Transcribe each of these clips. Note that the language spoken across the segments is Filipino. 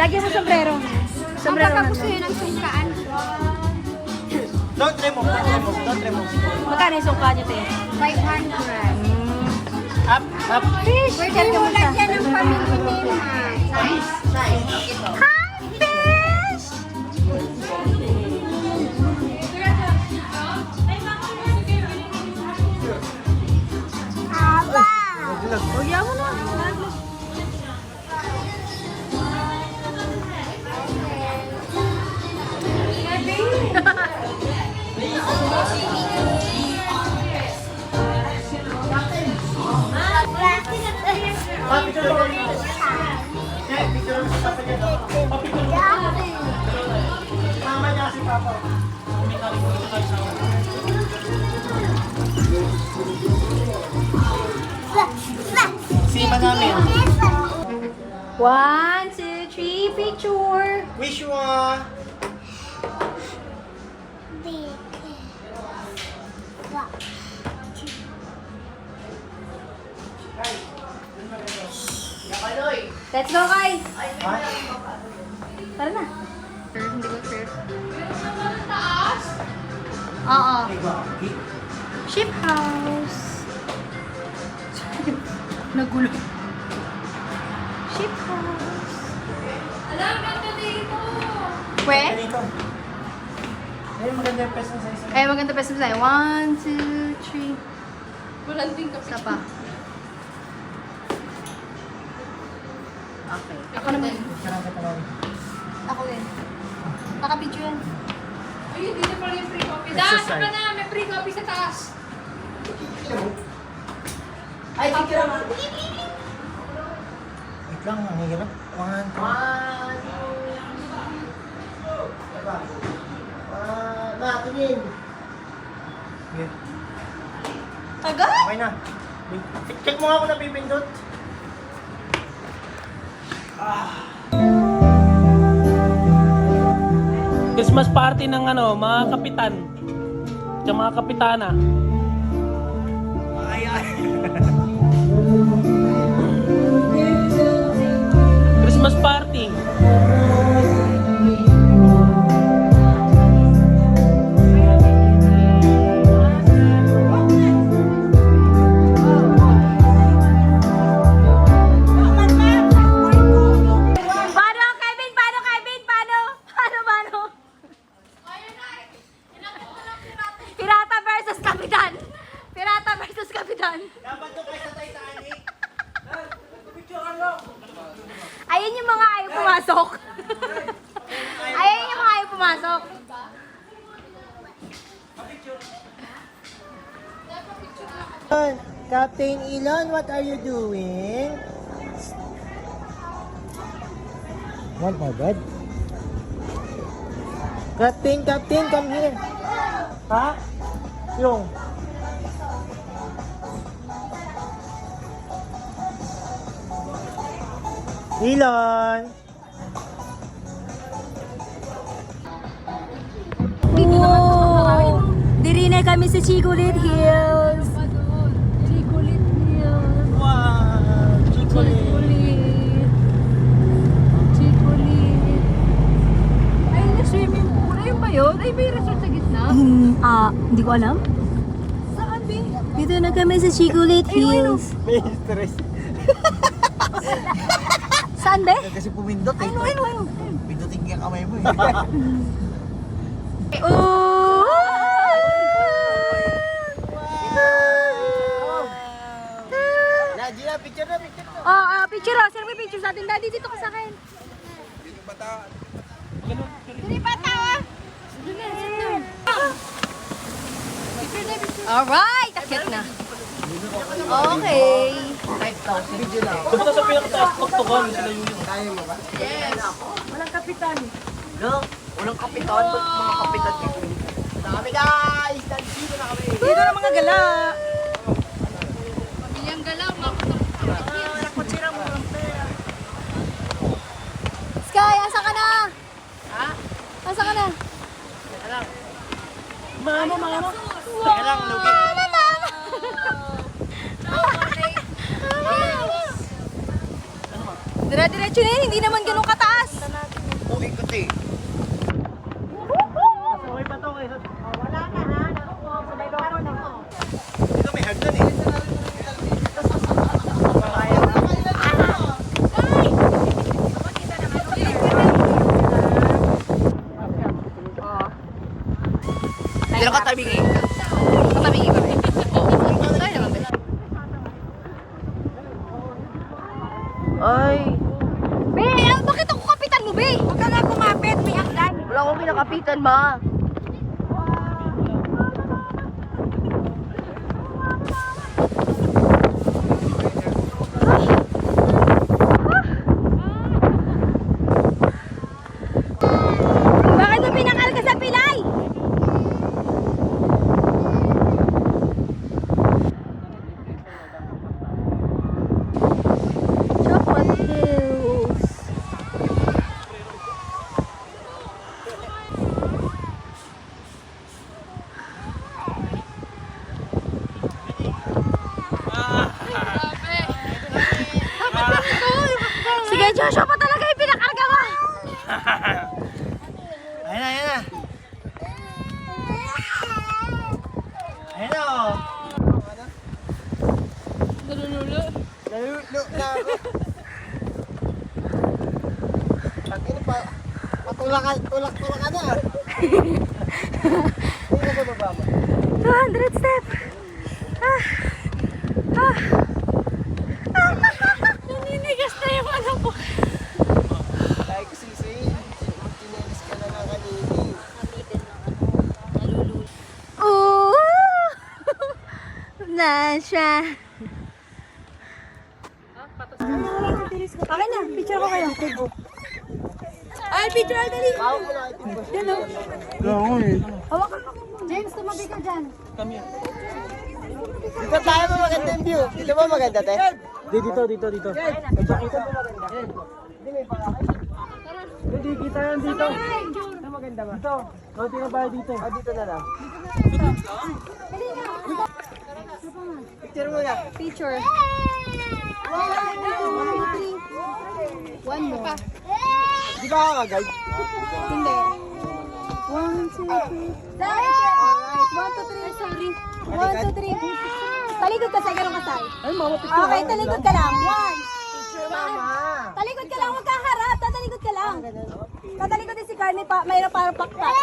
Lagyan mo sombrero. Sombrero na. Gusto yun ang sungkaan. Don't remove, don't remove, don't remove. Magkano yung sungka niyo, te? 500. Up, up. Fish! Pwede mo lagyan ng pamilya nila. Nice, nice. Hi, fish! Aba! Huwag mo na. Picture ko. Picture ko sa kanya. Picture ko. Mama niya si Papa. Sima namin. 1, 2, 3, picture! Wish you a... Let's go, Kai! Ha? Tara na. Hindi ko sure. Oo. Ship house. Nagulo. Ship house. Alam, ganda dito. Pwe? Dito. Ay, maganda yung peso sa isa. Eh, maganda pa sa 1, 2, 3. Walang din kapit. Isa pa. Okay. Ako naman. Karang katawan. Ako din. Naka-video yan. Ayun, dito pala yung free coffee. Exercise. Daan ka na, may free coffee sa taas. Ay, picture naman. Wait lang, ang hirap. 1, 2. Tingin. Yeah. Agad? Okay na. Check mo nga kung napipindot. Christmas party ng ano, mga kapitan. Tsaka mga kapitana. Ay, ay. Christmas party. Paano, Kevin? Paano, Kevin? Paano? Paano? Pirata versus Kapitan. Pirata versus Kapitan. Dapat to kayo sa Titanic. Ayun yung mga ayaw pumasok. Ayun yung mga ayaw pumasok. Captain Elon, what are you doing? Want my bed? Captain, come here. Ha? Yung. Elon. Wow! Diri na kami sa Chicolit Hills. Chicolit Hills. Wow, chocolate. Chicolit. Ay, na swimming pool. Ayun ba yun? Ay, may resort sa gitna. Hindi ko alam. Saan, Bi? Dito na kami sa Chicolit Hills. May stress. Saan ba? Kasi pumindot eh. Ayun. Pindutin yung kamay mo eh. Oh! Gina, picture na. Oh, picture oh. Sino may picture sa atin? Daddy, dito ka sa akin. Dito bata. Alright, akit na. Okay. Video na. Pupunta sa pinakataas tuktukan sila yung Kaya mo ba? Walang kapitan. No, walang kapitan. Ba't mga kapitan dito? Dami guys! Nandito na kami! Dito na mga gala. Pamilyang galaw, mga Sky, asa ka na? Ha? Asa ka na? Mama. Teka lang, lugi. Dire-diretso na yun, hindi naman ganun kataas. Oo, ikot eh. Okay pa to kaysa... Dito may hagdan eh. Dito ka tabingi. Katabingi ba? Tayo naman ba? Ay, Be, bakit ako kapitan mo, Be? Huwag ka nga kumapit, may hagdan. wala akong kinakapitan ba? Bakit mo pinakal ka sa pilay? Chocolate Hills. Sige, Joshua pa talaga yung pinakarga mo. Ayan na, ayan na. Ayan na oh. Nalululo na ako. Tangin pa. Tulak ka na. Hindi ka ba baba? 200 step. Naninigas na yung ano ko. Dahil ko sisi. Tinilis ka na nga kanini. Oo! Na siya. Okay na, picture ko kayo. Ay, picture ako dali. Bawang mo na itin po. Yan o. Hawakan mo. James, tumabi ka dyan. Dito tayo mo maganda yung view. Dito ba maganda te? Dito. Dito kita yan dito. Maganda ba? Dito. Konti na ba dito? Ah, dito na lang. Picture mo na. Picture. 1, 2, 3. One more. Di ba ako ka-guide? Hindi. 1, 2, 3. Alright, 1, 2, 3. Sorry. 1, 2, 3. Talikod ka sa ganun kasay. Ay, mama, picture. Okay, talikod ka lang. 1. Picture mama. Talikod ka lang, huwag kang harap. Tatalikod ka lang. Tatalikod din si Carly pa. Mayroon parang pakpak.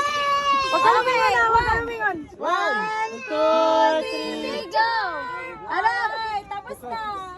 Huwag ka lumingon na, huwag ka lumingon. 1, 2, 3, go! Alright, tapos na.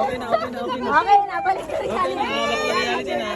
Okay na. Okay na, balik ka rin. Okay na, reality na.